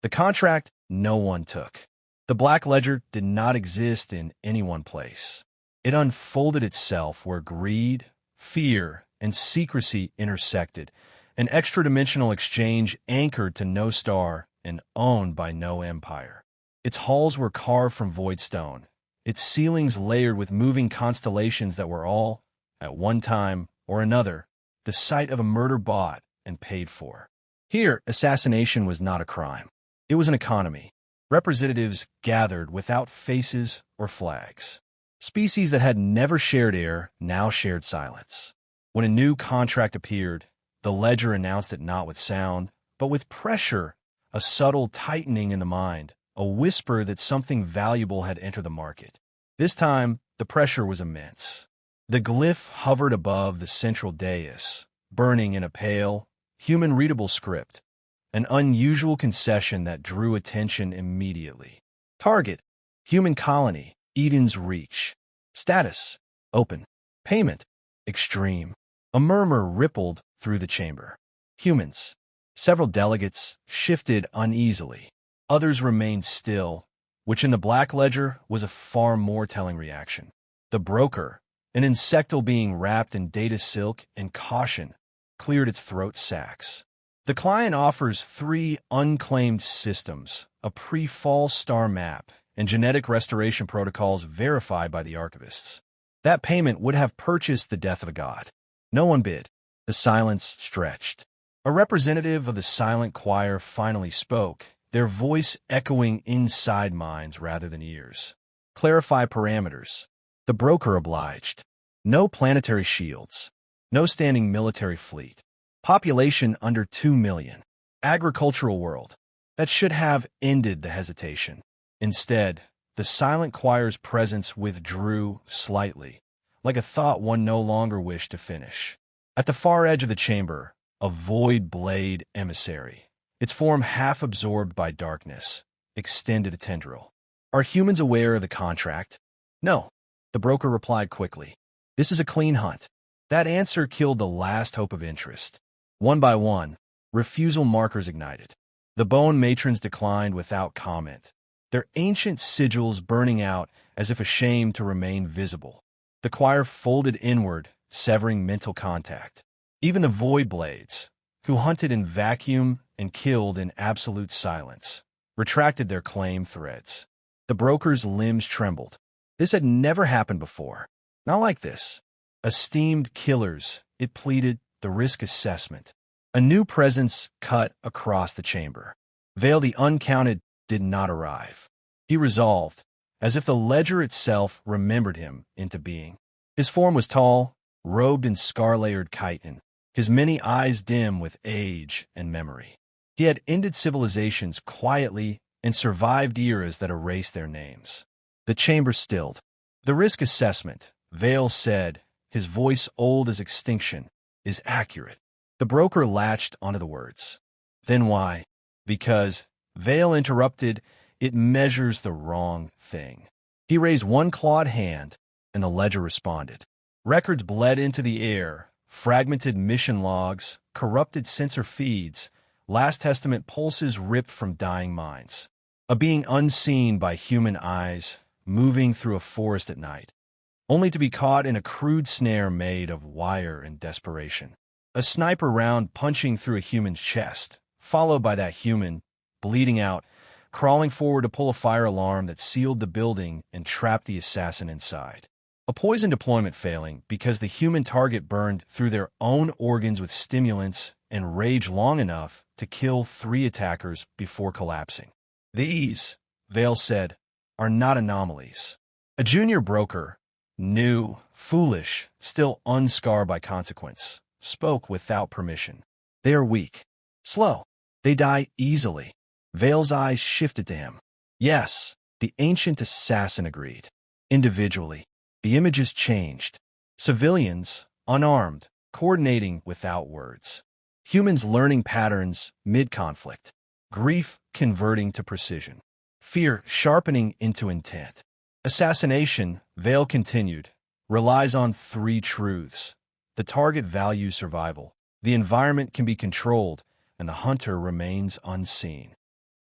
The contract no one took. The Black Ledger did not exist in any one place. It unfolded itself where greed, fear, and secrecy intersected, an extra-dimensional exchange anchored to no star and owned by no empire. Its halls were carved from void stone, its ceilings layered with moving constellations that were all, at one time or another, the site of a murder bought and paid for. Here, assassination was not a crime. It was an economy. Representatives gathered without faces or flags. Species that had never shared air now shared silence. When a new contract appeared, the ledger announced it not with sound, but with pressure, a subtle tightening in the mind, a whisper that something valuable had entered the market. This time, the pressure was immense. The glyph hovered above the central dais, burning in a pale, human-readable script, an unusual concession that drew attention immediately. Target: human colony, Eden's Reach. Status: open. Payment: extreme. A murmur rippled through the chamber. Humans. Several delegates shifted uneasily. Others remained still, which in the Black Ledger was a far more telling reaction. The broker, an insectal being wrapped in data silk and caution, cleared its throat sacs. The client offers 3 unclaimed systems, a pre-fall star map, and genetic restoration protocols verified by the archivists. That payment would have purchased the death of a god. No one bid. The silence stretched. A representative of the silent choir finally spoke, their voice echoing inside minds rather than ears. Clarify parameters. The broker obliged. No planetary shields. No standing military fleet. Population under 2 million. Agricultural world. That should have ended the hesitation. Instead, the silent choir's presence withdrew slightly, like a thought one no longer wished to finish. At the far edge of the chamber, a void blade emissary, its form half absorbed by darkness, extended a tendril. Are humans aware of the contract? No, the broker replied quickly. This is a clean hunt. That answer killed the last hope of interest. One by one, refusal markers ignited. The bone matrons declined without comment, their ancient sigils burning out as if ashamed to remain visible. The choir folded inward, severing mental contact. Even the void blades, who hunted in vacuum and killed in absolute silence, retracted their claim threads. The broker's limbs trembled. This had never happened before. Not like this. Esteemed killers, it pleaded, the risk assessment. A new presence cut across the chamber. Vale the Uncounted did not arrive. He resolved, as if the ledger itself remembered him into being. His form was tall, robed in scar-layered chitin, his many eyes dim with age and memory. He had ended civilizations quietly and survived eras that erased their names. The chamber stilled. The risk assessment, Vale said, his voice old as extinction, is accurate. The broker latched onto the words. Then why? Because, Vale interrupted, it measures the wrong thing. He raised one clawed hand, and the ledger responded. Records bled into the air, fragmented mission logs, corrupted sensor feeds, Last Testament pulses ripped from dying minds. A being unseen by human eyes, moving through a forest at night, only to be caught in a crude snare made of wire and desperation. A sniper round punching through a human's chest, followed by that human, bleeding out, crawling forward to pull a fire alarm that sealed the building and trapped the assassin inside. A poison deployment failing because the human target burned through their own organs with stimulants and rage long enough to kill 3 attackers before collapsing. These, Vale said, are not anomalies. A junior broker, new, foolish, still unscarred by consequence, spoke without permission. They are weak, slow. They die easily. Vale's eyes shifted to him. Yes, the ancient assassin agreed. Individually, the images changed. Civilians, unarmed, coordinating without words. Humans learning patterns mid-conflict. Grief converting to precision. Fear sharpening into intent. Assassination, Vale continued, relies on 3 truths. The target values survival. The environment can be controlled, and the hunter remains unseen.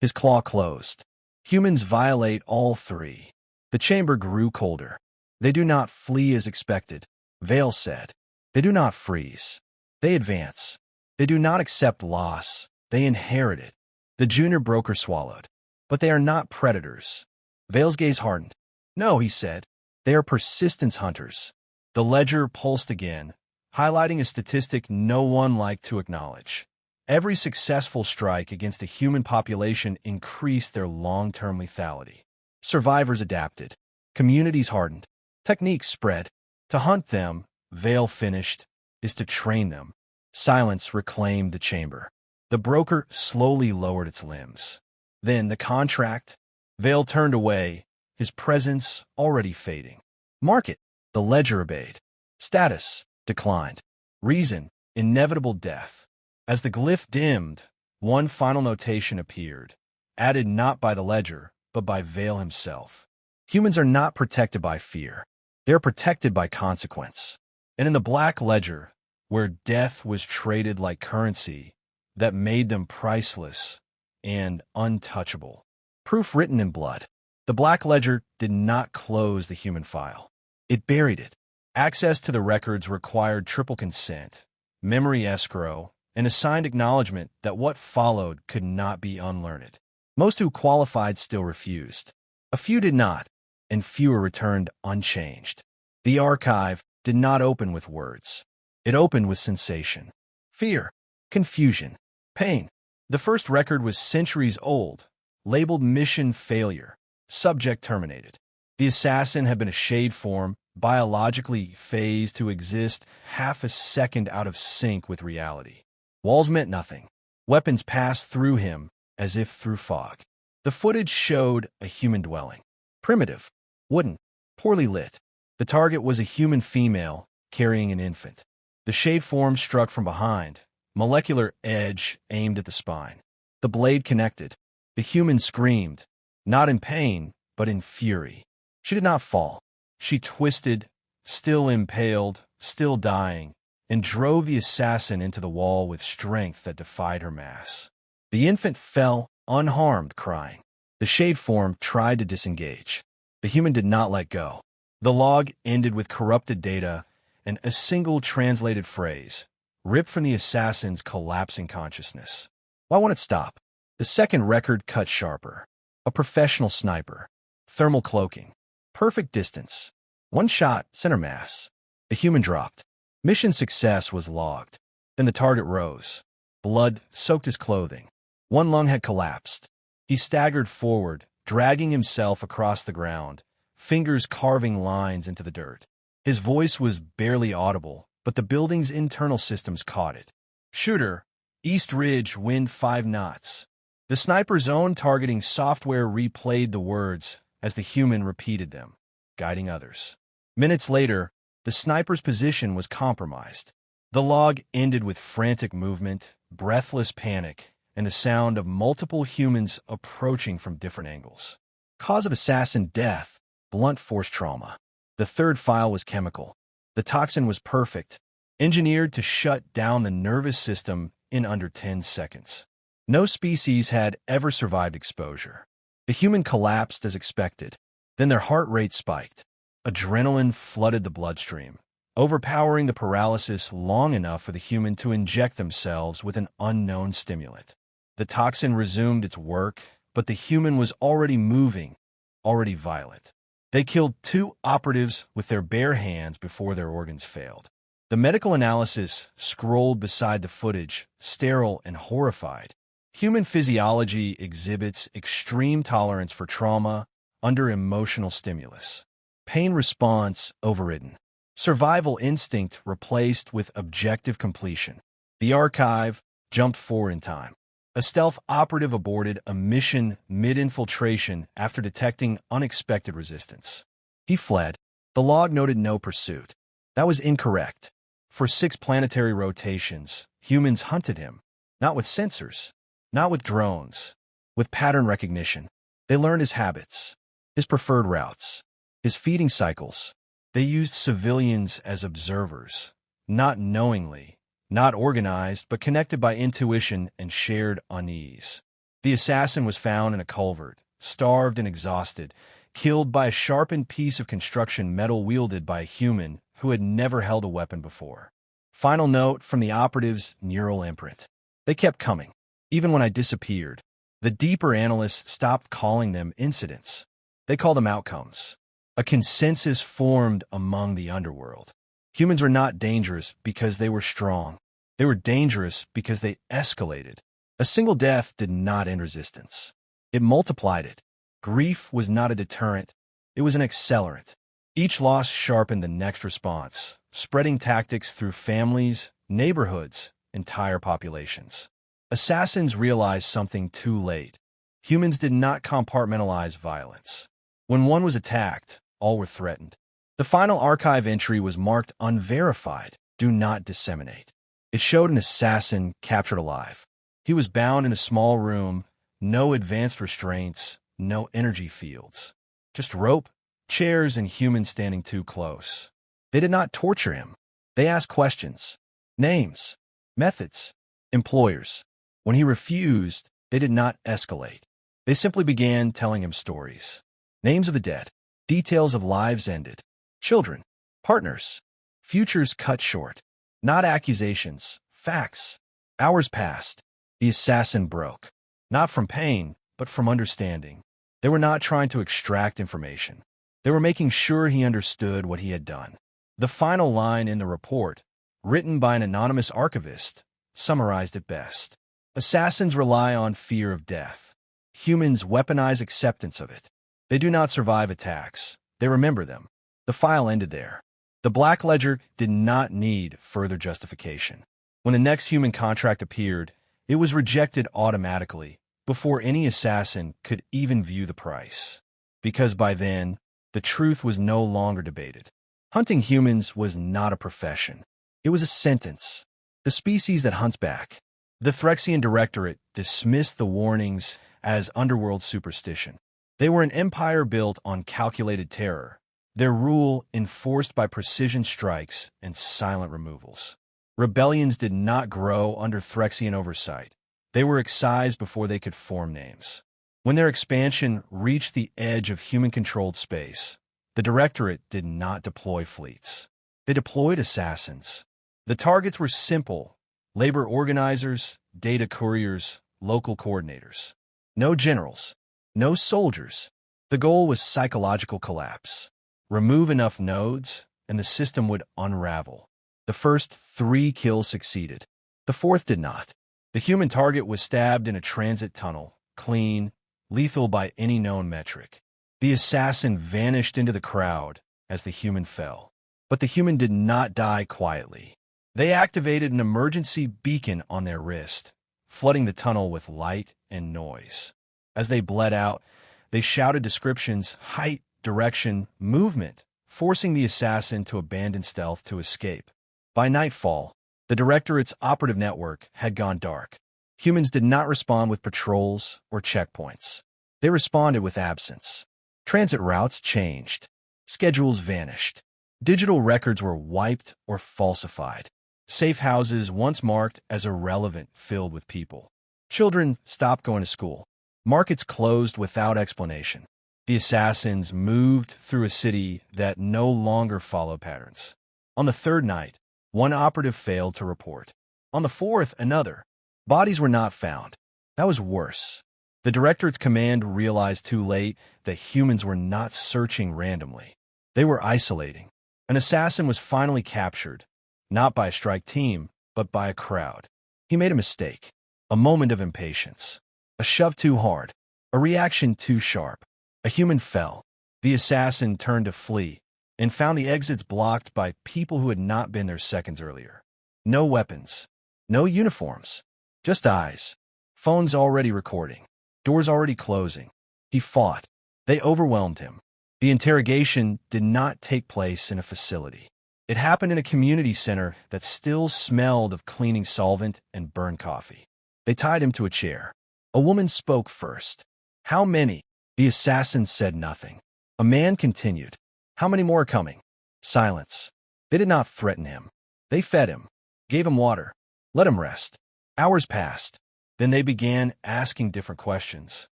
His claw closed. Humans violate all three. The chamber grew colder. They do not flee as expected, Vale said. They do not freeze. They advance. They do not accept loss. They inherit it. The junior broker swallowed. But they are not predators. Vale's gaze hardened. No, he said. They are persistence hunters. The ledger pulsed again, highlighting a statistic no one liked to acknowledge. Every successful strike against a human population increased their long-term lethality. Survivors adapted. Communities hardened. Techniques spread. To hunt them, Vale finished, is to train them. Silence reclaimed the chamber. The broker slowly lowered its limbs. Then the contract. Vale turned away, his presence already fading. Market. The ledger obeyed. Status. Declined. Reason. Inevitable death. As the glyph dimmed, one final notation appeared, added not by the ledger, but by Vale himself. Humans are not protected by fear. They are protected by consequence. And in the black ledger, where death was traded like currency, that made them priceless and untouchable. Proof written in blood. The black ledger did not close the human file. It buried it. Access to the records required triple consent, memory escrow, and a signed acknowledgement that what followed could not be unlearned. Most who qualified still refused. A few did not, and fewer returned unchanged. The archive did not open with words. It opened with sensation. Fear, confusion, pain. The first record was centuries old, labeled mission failure, subject terminated. The assassin had been a shade form, biologically phased to exist half a second out of sync with reality. Walls meant nothing. Weapons passed through him as if through fog. The footage showed a human dwelling. Primitive, wooden, poorly lit. The target was a human female carrying an infant. The shade form struck from behind, molecular edge aimed at the spine. The blade connected. The human screamed, not in pain, but in fury. She did not fall. She twisted, still impaled, still dying, and drove the assassin into the wall with strength that defied her mass. The infant fell, unharmed, crying. The shade form tried to disengage. The human did not let go. The log ended with corrupted data and a single translated phrase, ripped from the assassin's collapsing consciousness. Why won't it stop? The second record cut sharper. A professional sniper. Thermal cloaking. Perfect distance. One shot, center mass. The human dropped. Mission success was logged. Then the target rose. Blood soaked his clothing. One lung had collapsed. He staggered forward, dragging himself across the ground, fingers carving lines into the dirt. His voice was barely audible, but the building's internal systems caught it. Shooter, East Ridge, wind 5 knots. The sniper's own targeting software replayed the words as the human repeated them, guiding others. Minutes later, the sniper's position was compromised. The log ended with frantic movement, breathless panic, and the sound of multiple humans approaching from different angles. Cause of assassin death, blunt force trauma. The third file was chemical. The toxin was perfect, engineered to shut down the nervous system in under 10 seconds. No species had ever survived exposure. The human collapsed as expected. Then their heart rate spiked. Adrenaline flooded the bloodstream, overpowering the paralysis long enough for the human to inject themselves with an unknown stimulant. The toxin resumed its work, but the human was already moving, already violent. They killed 2 operatives with their bare hands before their organs failed. The medical analysis scrolled beside the footage, sterile and horrified. Human physiology exhibits extreme tolerance for trauma under emotional stimulus. Pain response overridden. Survival instinct replaced with objective completion. The archive jumped forward in time. A stealth operative aborted a mission mid-infiltration after detecting unexpected resistance. He fled. The log noted no pursuit. That was incorrect. For 6 planetary rotations, humans hunted him, not with sensors, not with drones, with pattern recognition. They learned his habits, his preferred routes, his feeding cycles. They used civilians as observers, not knowingly, not organized, but connected by intuition and shared unease. The assassin was found in a culvert, starved and exhausted, killed by a sharpened piece of construction metal wielded by a human who had never held a weapon before. Final note from the operative's neural imprint. They kept coming, even when I disappeared. The deeper analysts stopped calling them incidents. They called them outcomes. A consensus formed among the underworld. Humans were not dangerous because they were strong. They were dangerous because they escalated. A single death did not end resistance. It multiplied it. Grief was not a deterrent. It was an accelerant. Each loss sharpened the next response, spreading tactics through families, neighborhoods, entire populations. Assassins realized something too late. Humans did not compartmentalize violence. When one was attacked, all were threatened. The final archive entry was marked unverified, do not disseminate. It showed an assassin captured alive. He was bound in a small room, no advanced restraints, no energy fields. Just rope, chairs, and humans standing too close. They did not torture him. They asked questions. Names, methods, employers. When he refused, they did not escalate. They simply began telling him stories. Names of the dead, details of lives ended, children, partners, futures cut short. Not accusations, facts. Hours passed. The assassin broke. Not from pain, but from understanding. They were not trying to extract information. They were making sure he understood what he had done. The final line in the report, written by an anonymous archivist, summarized it best. Assassins rely on fear of death. Humans weaponize acceptance of it. They do not survive attacks. They remember them. The file ended there. The Black Ledger did not need further justification. When the next human contract appeared, it was rejected automatically before any assassin could even view the price. Because by then, the truth was no longer debated. Hunting humans was not a profession. It was a sentence. The species that hunts back. The Threxian Directorate dismissed the warnings as underworld superstition. They were an empire built on calculated terror, their rule enforced by precision strikes and silent removals. Rebellions did not grow under Threxian oversight. They were excised before they could form names. When their expansion reached the edge of human-controlled space, the Directorate did not deploy fleets. They deployed assassins. The targets were simple: labor organizers, data couriers, local coordinators. No generals, no soldiers. The goal was psychological collapse. Remove enough nodes, and the system would unravel. The first 3 kills succeeded. The 4th did not. The human target was stabbed in a transit tunnel, clean, lethal by any known metric. The assassin vanished into the crowd as the human fell. But the human did not die quietly. They activated an emergency beacon on their wrist, flooding the tunnel with light and noise. As they bled out, they shouted descriptions, height, direction, movement, forcing the assassin to abandon stealth to escape. By nightfall, the Directorate's operative network had gone dark. Humans did not respond with patrols or checkpoints. They responded with absence. Transit routes changed. Schedules vanished. Digital records were wiped or falsified. Safe houses, once marked as irrelevant, filled with people. Children stopped going to school. Markets closed without explanation. The assassins moved through a city that no longer followed patterns. On the 3rd night, one operative failed to report. On the 4th, another. Bodies were not found. That was worse. The Directorate's command realized too late that humans were not searching randomly. They were isolating. An assassin was finally captured, not by a strike team, but by a crowd. He made a mistake, a moment of impatience, a shove too hard, a reaction too sharp. A human fell. The assassin turned to flee and found the exits blocked by people who had not been there seconds earlier. No weapons, no uniforms, just eyes. Phones already recording, doors already closing. He fought. They overwhelmed him. The interrogation did not take place in a facility. It happened in a community center that still smelled of cleaning solvent and burned coffee. They tied him to a chair. A woman spoke first. How many? The assassin said nothing. A man continued. How many more are coming? Silence. They did not threaten him. They fed him, gave him water, let him rest. Hours passed. Then they began asking different questions.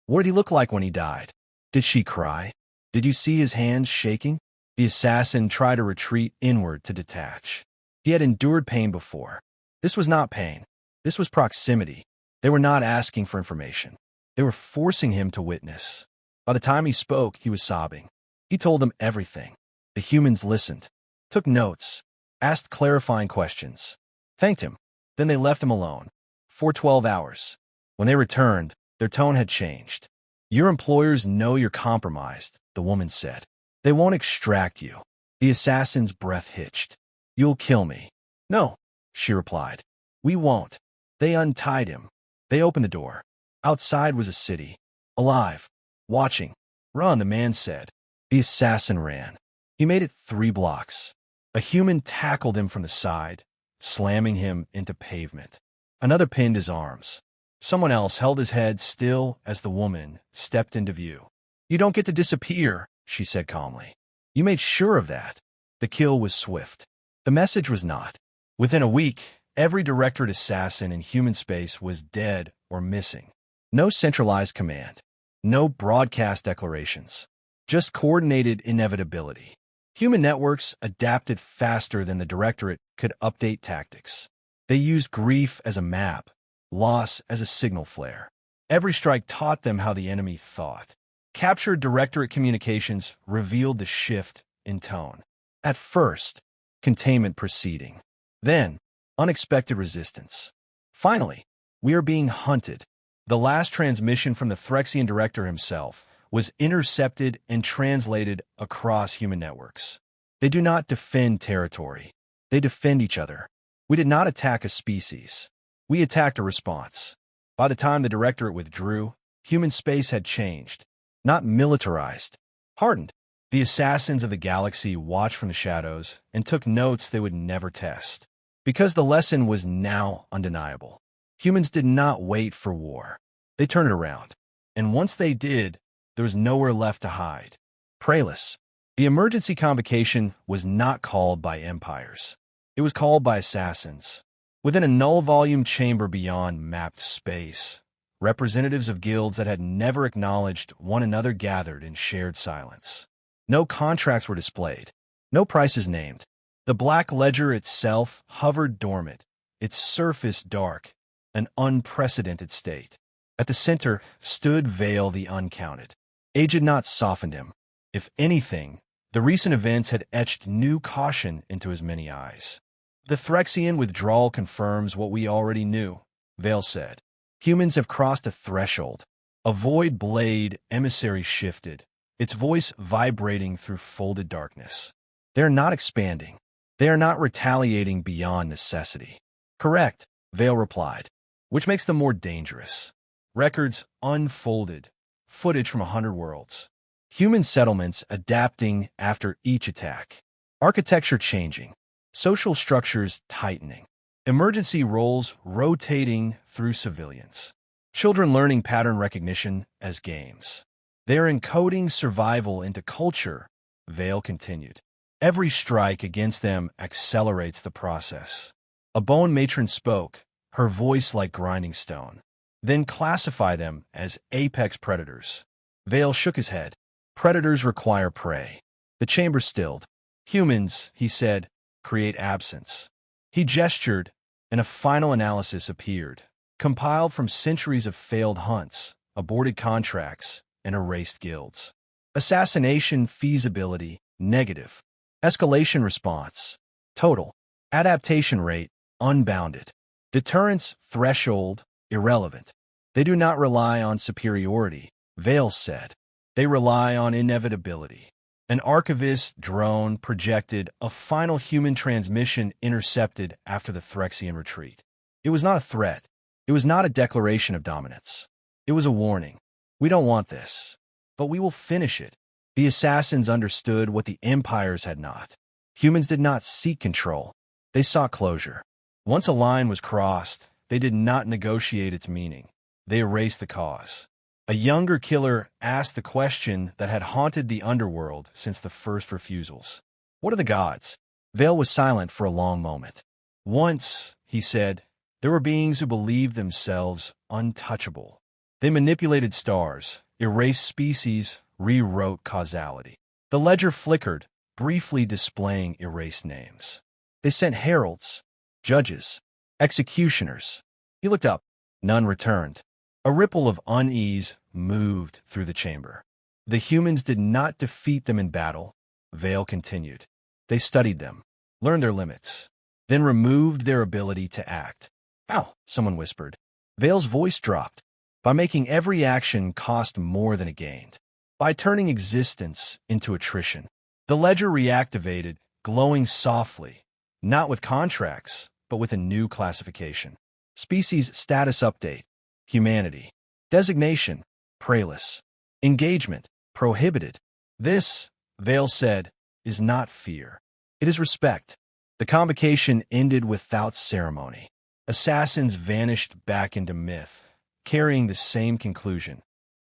What did he look like when he died? Did she cry? Did you see his hands shaking? The assassin tried to retreat inward to detach. He had endured pain before. This was not pain. This was proximity. They were not asking for information. They were forcing him to witness. By the time he spoke, he was sobbing. He told them everything. The humans listened, took notes, asked clarifying questions, thanked him. Then they left him alone for 12 hours. When they returned, their tone had changed. Your employers know you're compromised, the woman said. They won't extract you. The assassin's breath hitched. You'll kill me. No, she replied. We won't. They untied him. They opened the door. Outside was a city. Alive. Watching. Run, the man said. The assassin ran. He made it 3 blocks. A human tackled him from the side, slamming him into pavement. Another pinned his arms. Someone else held his head still as the woman stepped into view. You don't get to disappear, she said calmly. You made sure of that. The kill was swift. The message was not. Within a week, every directorate assassin in human space was dead or missing. No centralized command. No broadcast declarations. Just coordinated inevitability. Human networks adapted faster than the directorate could update tactics. They used grief as a map, loss as a signal flare. Every strike taught them how the enemy thought. Captured directorate communications revealed the shift in tone. At first, containment proceeding. Then, unexpected resistance. Finally, we are being hunted. The last transmission from the Threxian director himself was intercepted and translated across human networks. They do not defend territory. They defend each other. We did not attack a species. We attacked a response. By the time the directorate withdrew, human space had changed. Not militarized. Hardened. The assassins of the galaxy watched from the shadows and took notes they would never test. Because the lesson was now undeniable. Humans did not wait for war. They turned it around. And once they did, there was nowhere left to hide. Preyless. The emergency convocation was not called by empires. It was called by assassins. Within a null-volume chamber beyond mapped space, representatives of guilds that had never acknowledged one another gathered in shared silence. No contracts were displayed. No prices named. The black ledger itself hovered dormant, its surface dark, an unprecedented state. At the center stood Vale the Uncounted. Age had not softened him. If anything, the recent events had etched new caution into his many eyes. The Threxian withdrawal confirms what we already knew, Vale said. Humans have crossed a threshold. A void blade emissary shifted, its voice vibrating through folded darkness. They are not expanding. They are not retaliating beyond necessity. Correct, Vale replied, which makes them more dangerous. Records unfolded, footage from 100 worlds. Human settlements adapting after each attack. Architecture changing. Social structures tightening. Emergency roles rotating through civilians. Children learning pattern recognition as games. They are encoding survival into culture, Vale continued. Every strike against them accelerates the process. A bone matron spoke, her voice like grinding stone. Then classify them as apex predators. Vale shook his head. Predators require prey. The chamber stilled. Humans, he said, create absence. He gestured, and a final analysis appeared, compiled from centuries of failed hunts, aborted contracts, and erased guilds. Assassination feasibility, negative. Escalation response, total. Adaptation rate, unbounded. Deterrence threshold, irrelevant. They do not rely on superiority, Vale said. They rely on inevitability. An archivist drone projected a final human transmission intercepted after the Threxian retreat. It was not a threat. It was not a declaration of dominance. It was a warning. We don't want this, but we will finish it. The assassins understood what the empires had not. Humans did not seek control. They sought closure. Once a line was crossed, they did not negotiate its meaning. They erased the cause. A younger killer asked the question that had haunted the underworld since the first refusals. What are the gods? Vale was silent for a long moment. Once, he said, There were beings who believed themselves untouchable. They manipulated stars, erased species, rewrote causality. The ledger flickered, briefly displaying erased names. They sent heralds, judges, executioners. He looked up. None returned. A ripple of unease moved through the chamber. The humans did not defeat them in battle. Vale continued. They studied them, learned their limits, then removed their ability to act. Ow, someone whispered. Vale's voice dropped. By making every action cost more than it gained. By turning existence into attrition. The ledger reactivated, glowing softly, not with contracts, but with a new classification. Species status update. Humanity. Designation. Preyless. Engagement. Prohibited. This, Vale said, is not fear. It is respect. The convocation ended without ceremony. Assassins vanished back into myth, carrying the same conclusion.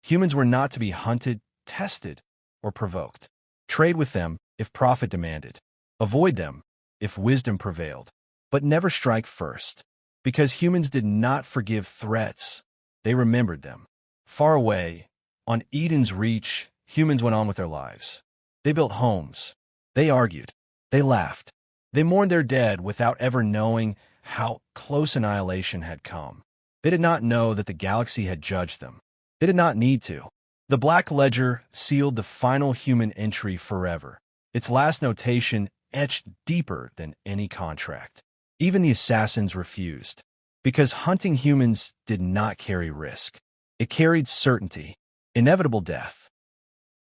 Humans were not to be hunted, tested, or provoked. Trade with them if profit demanded. Avoid them if wisdom prevailed. But never strike first. Because humans did not forgive threats, they remembered them. Far away, on Eden's reach, humans went on with their lives. They built homes. They argued. They laughed. They mourned their dead without ever knowing how close annihilation had come. They did not know that the galaxy had judged them. They did not need to. The Black Ledger sealed the final human entry forever, its last notation etched deeper than any contract. Even the assassins refused, because hunting humans did not carry risk. It carried certainty, inevitable death.